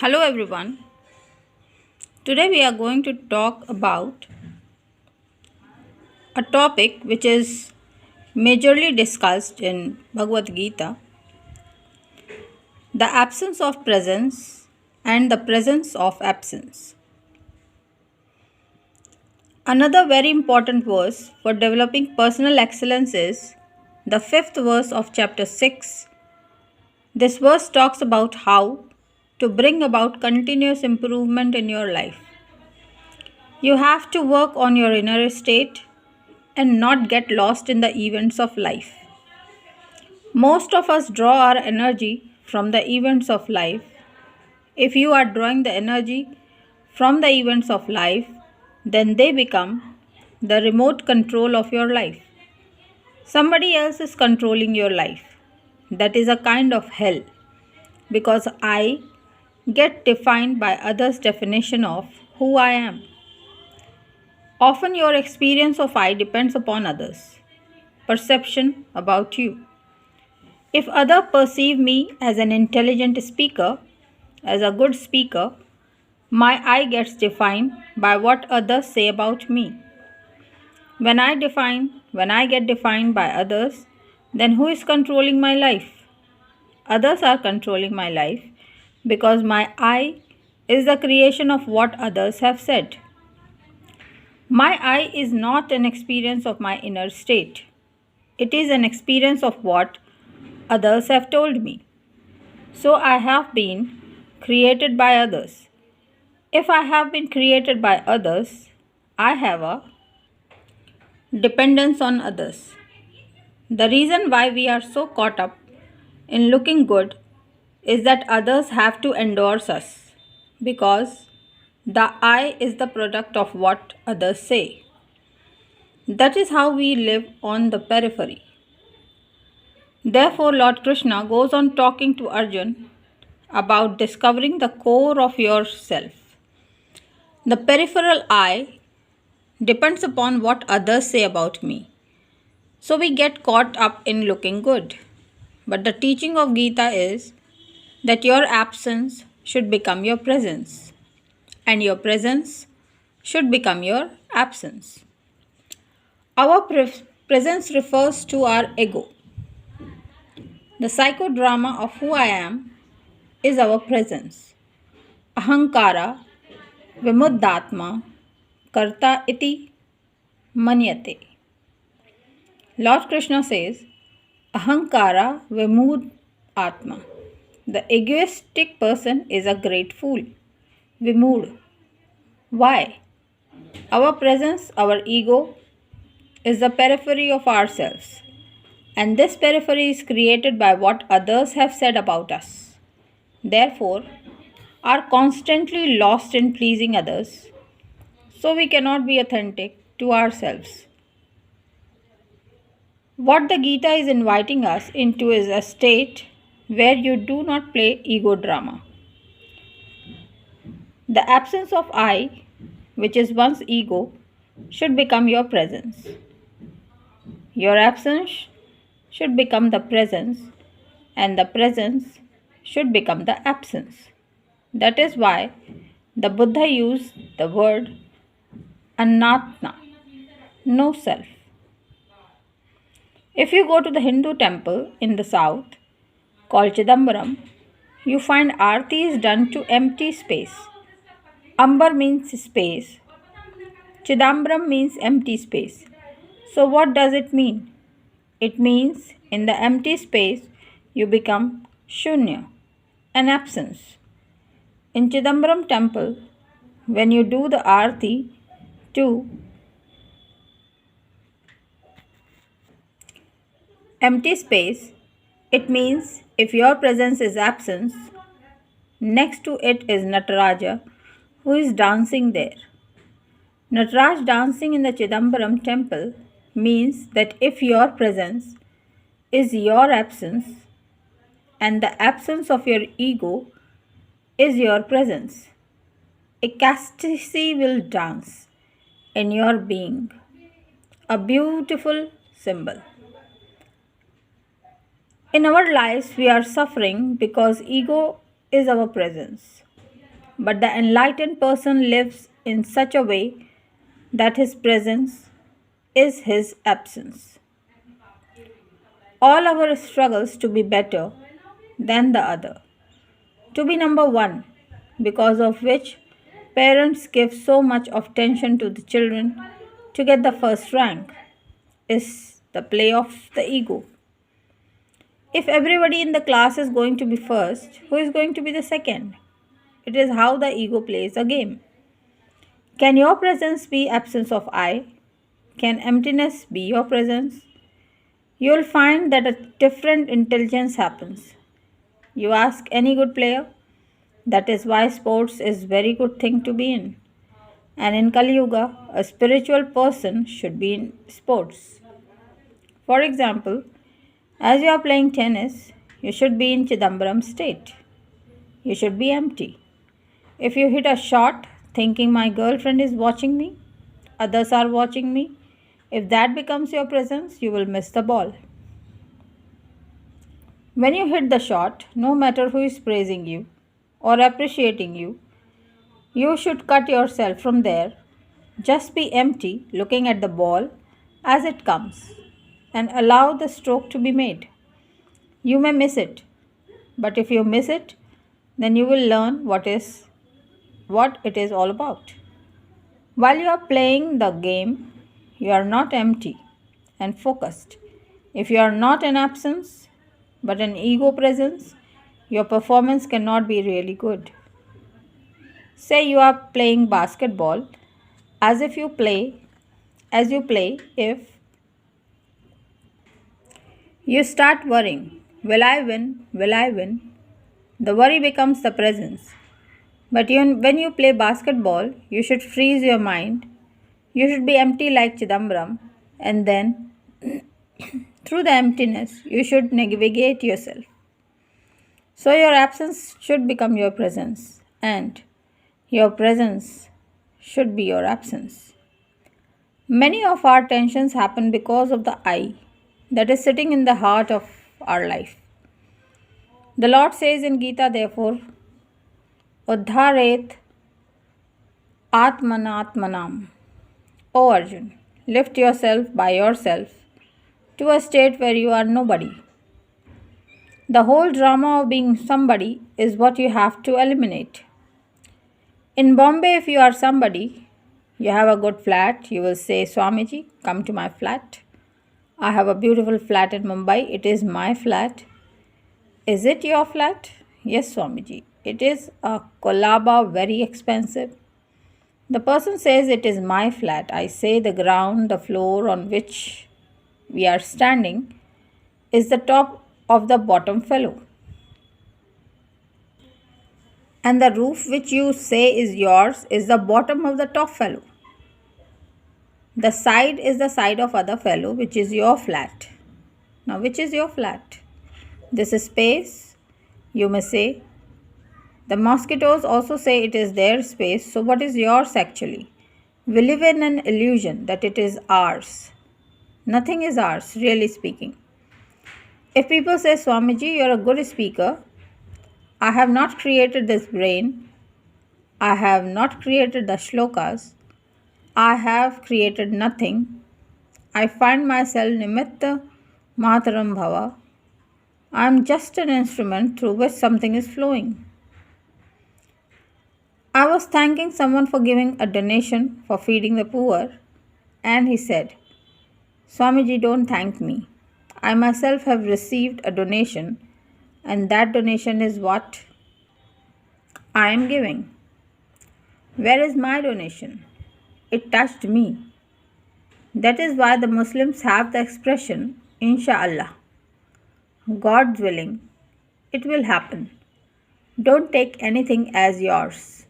Hello everyone. Today we are going to talk about a topic which is majorly discussed in Bhagavad Gita, the absence of presence and the presence of absence. Another very important verse for developing personal excellence is the fifth verse of chapter 6. This verse talks about how to bring about continuous improvement in your life. You have to work on your inner state and not get lost in the events of life. Most of us draw our energy from the events of life. If you are drawing the energy from the events of life, then they become the remote control of your life. Somebody else is controlling your life. That is a kind of hell because I get defined by others' definition of who I am. Often your experience of I depends upon others' perception about you. If others perceive me as an intelligent speaker, as a good speaker, my I gets defined by what others say about me. When I get defined by others, then who is controlling my life? Others are controlling my life because my I is the creation of what others have said. My I is not an experience of my inner state. It is an experience of what others have told me. So I have been created by others. If I have been created by others, I have a dependence on others. The reason why we are so caught up in looking good is that others have to endorse us because the I is the product of what others say. That is how we live on the periphery. Therefore, Lord Krishna goes on talking to Arjun about discovering the core of yourself. The peripheral I depends upon what others say about me. So we get caught up in looking good. But the teaching of Gita is that your absence should become your presence, and your presence should become your absence. Our presence refers to our ego. The psychodrama of who I am is our presence. Ahankara Vimuddatma Karta iti manyate. Lord Krishna says, Ahankara Vimud Atma. The egoistic person is a great fool. Vimud. Why? Our presence, our ego, is the periphery of ourselves. And this periphery is created by what others have said about us. Therefore, are constantly lost in pleasing others, so we cannot be authentic to ourselves. What the Gita is inviting us into is a state where you do not play ego drama. The absence of I, which is one's ego, should become your presence. Your absence should become the presence, and the presence should become the absence. That is why the Buddha used the word anatma, no self. If you go to the Hindu temple in the south called Chidambaram, you find arti is done to empty space. Ambar means space. Chidambaram means empty space. So what does it mean? It means in the empty space you become shunya, an absence. In Chidambaram temple, when you do the arti to empty space, it means if your presence is absence, next to it is Nataraja who is dancing there. Nataraj dancing in the Chidambaram temple means that if your presence is your absence and the absence of your ego is your presence, ecstasy will dance in your being. A beautiful symbol. In our lives, we are suffering because ego is our presence. But the enlightened person lives in such a way that his presence is his absence. All our struggles to be better than the other, to be number one, because of which parents give so much of attention to the children to get the first rank, is the play of the ego. If everybody in the class is going to be first, who is going to be the second? It is how the ego plays a game. Can your presence be absence of I? Can emptiness be your presence? You will find that a different intelligence happens. You ask any good player, that is why sports is very good thing to be in. And in Kali Yuga, a spiritual person should be in sports. For example, as you are playing tennis, you should be in Chidambaram state. You should be empty. If you hit a shot thinking my girlfriend is watching me, others are watching me, if that becomes your presence, you will miss the ball. When you hit the shot, no matter who is praising you or appreciating you, you should cut yourself from there. Just be empty, looking at the ball as it comes, and allow the stroke to be made. You may miss it, but if you miss it, then you will learn what it is all about. While you are playing the game, you are not empty and focused. If you are not in absence but an ego presence, your performance cannot be really good. Say you are playing basketball as if you play as you play if you start worrying, will I win? Will I win? The worry becomes the presence. But when you play basketball, you should freeze your mind. You should be empty like Chidambaram, and then through the emptiness, you should navigate yourself. So your absence should become your presence, and your presence should be your absence. Many of our tensions happen because of the I that is sitting in the heart of our life. The Lord says in Gita, therefore, Uddharet Atmanatmanam. O Arjun, lift yourself by yourself to a state where you are nobody. The whole drama of being somebody is what you have to eliminate. In Bombay, if you are somebody, you have a good flat, you will say, Swamiji, come to my flat. I have a beautiful flat in Mumbai. It is my flat. Is it your flat? Yes, Swamiji. It is a Kolaba, very expensive. The person says it is my flat. I say the ground, the floor on which we are standing is the top of the bottom fellow. And the roof which you say is yours is the bottom of the top fellow. The side is the side of other fellow, which is your flat. Now, which is your flat? This is space, you may say. The mosquitoes also say it is their space, so what is yours actually? We live in an illusion that it is ours. Nothing is ours, really speaking. If people say, Swamiji, you are a good speaker, I have not created this brain, I have not created the shlokas, I have created nothing. I find myself nimitta mataram bhava. I am just an instrument through which something is flowing. I was thanking someone for giving a donation for feeding the poor, and he said, Swamiji, don't thank me. I myself have received a donation, and that donation is what I am giving. Where is my donation? It touched me. That is why the Muslims have the expression, Insha'Allah. God willing, it will happen. Don't take anything as yours.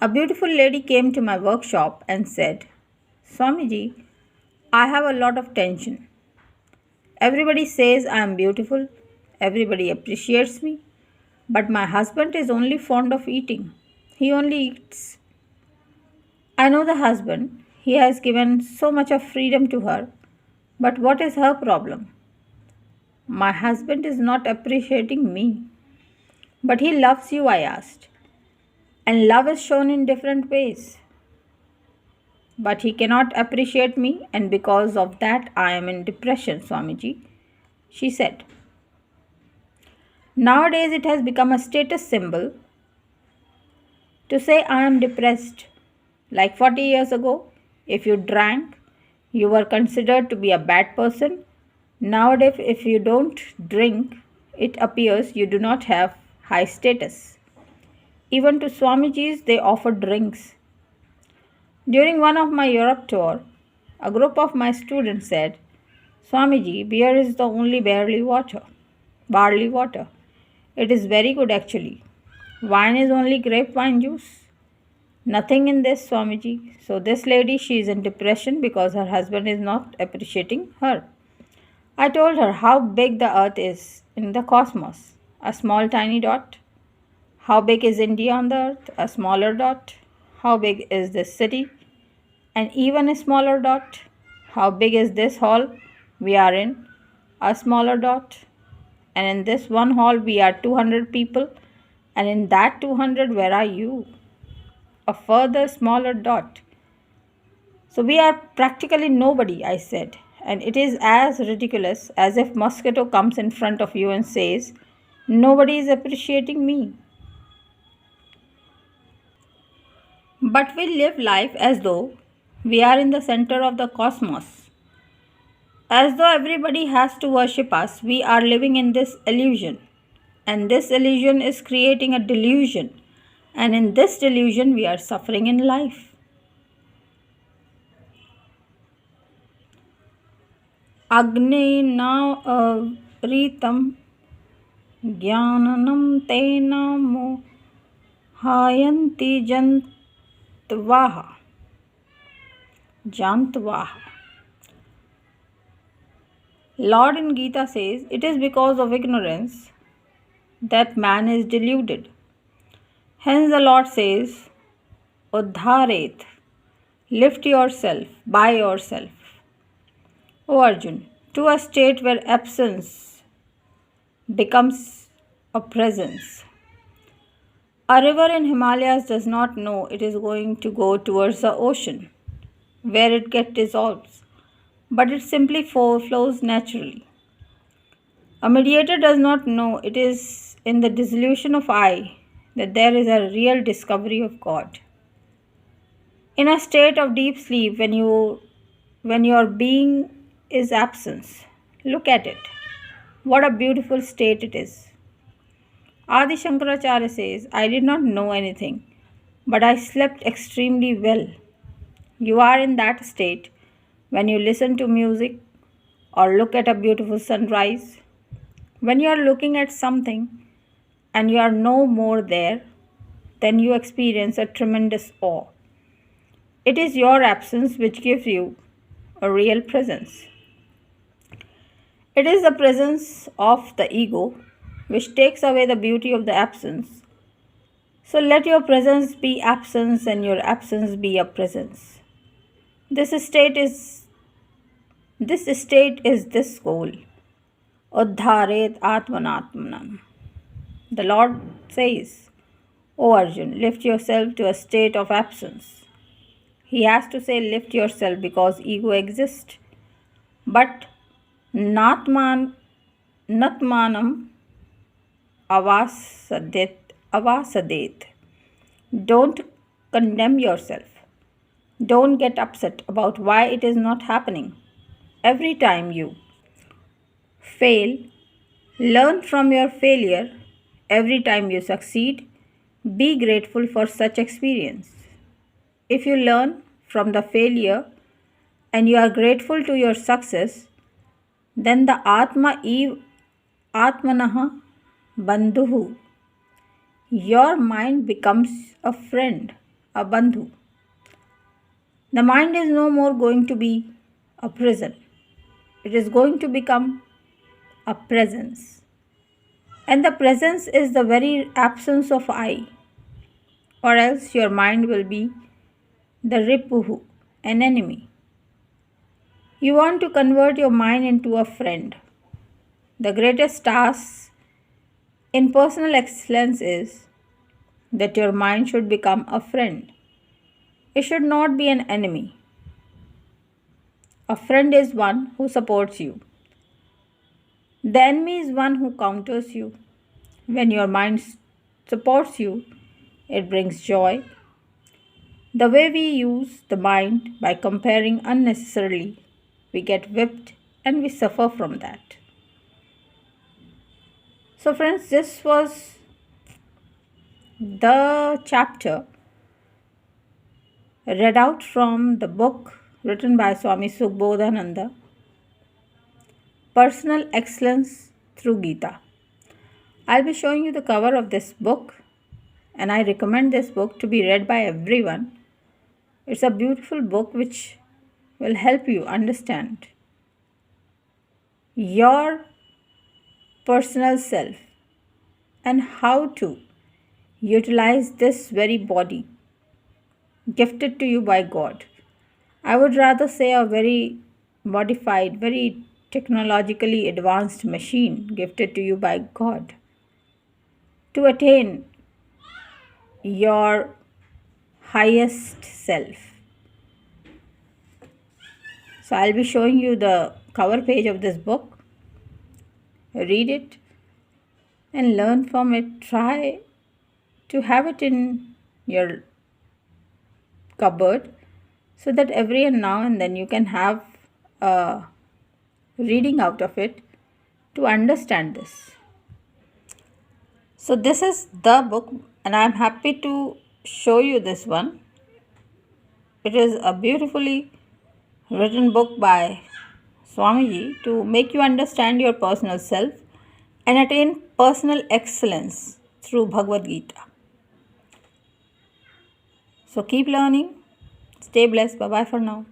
A beautiful lady came to my workshop and said, Swamiji, I have a lot of tension. Everybody says I am beautiful, everybody appreciates me, but my husband is only fond of eating. He only eats. I know the husband, he has given so much of freedom to her, but what is her problem? My husband is not appreciating me. But he loves you, I asked. And love is shown in different ways. But he cannot appreciate me, and because of that, I am in depression, Swamiji, she said. Nowadays, it has become a status symbol to say I am depressed. Like 40 years ago, if you drank, you were considered to be a bad person. Nowadays, if you don't drink, it appears you do not have high status. Even to Swamijis, they offer drinks. During one of my Europe tour, a group of my students said, Swamiji, beer is the only barley water. It is very good actually. Wine is only grapevine juice. Nothing in this, Swamiji. So this lady, she is in depression because her husband is not appreciating her. I told her how big the earth is in the cosmos. A small tiny dot. How big is India on the earth? A smaller dot. How big is this city? And even a smaller dot. How big is this hall we are in? A smaller dot. And in this one hall we are 200 people. And in that 200, where are you? A further smaller dot. So we are practically nobody, I said. And it is as ridiculous as if mosquito comes in front of you and says, nobody is appreciating me. But we live life as though we are in the center of the cosmos. As though everybody has to worship us, we are living in this illusion. And this illusion is creating a delusion. And in this delusion, we are suffering in life. Agne na ritam jnanam tena mohayanti jantvaha. Lord in Gita says, it is because of ignorance that man is deluded. Hence the Lord says, Uddharet, lift yourself by yourself. O Arjun, to a state where absence becomes a presence. A river in Himalayas does not know it is going to go towards the ocean, where it gets dissolved, but it simply flows naturally. A mediator does not know it is in the dissolution of I that there is a real discovery of God. In a state of deep sleep, when your being is absence, look at it. What a beautiful state it is. Adi Shankaracharya says, I did not know anything, but I slept extremely well. You are in that state when you listen to music or look at a beautiful sunrise. When you are looking at something and you are no more there, then you experience a tremendous awe. It is your absence which gives you a real presence. It is the presence of the ego which takes away the beauty of the absence. So let your presence be absence and your absence be a presence. This state is this goal. Uddharet atmanatmanam. The Lord says, O Arjun, lift yourself to a state of absence. He has to say lift yourself because ego exists. But natmanam avasadet. Don't condemn yourself. Don't get upset about why it is not happening. Every time you fail, learn from your failure. Every time you succeed, be grateful for such experience. If you learn from the failure and you are grateful to your success, then the Atmanaha Bandhuhu, your mind becomes a friend, a bandhu. The mind is no more going to be a prison. It is going to become a presence. And the presence is the very absence of I. Or else your mind will be the ripuhu, an enemy. You want to convert your mind into a friend. The greatest task in personal excellence is that your mind should become a friend. It should not be an enemy. A friend is one who supports you. The enemy is one who counters you. When your mind supports you, it brings joy. The way we use the mind by comparing unnecessarily, we get whipped and we suffer from that. So, friends, this was the chapter read out from the book written by Swami Sukhbodhananda, Personal Excellence Through Gita. I'll be showing you the cover of this book, and I recommend this book to be read by everyone. It's a beautiful book which will help you understand your personal self and how to utilize this very body gifted to you by God. I would rather say a very modified, very technologically advanced machine gifted to you by God to attain your highest self. So I'll be showing you the cover page of this book. Read it and learn from it. Try to have it in your cupboard so that every now and then you can have a reading out of it to understand this. So this is the book, and I am happy to show you this one. It is a beautifully written book by Swamiji to make you understand your personal self and attain personal excellence through Bhagavad Gita. So keep learning. Stay blessed. Bye bye for now.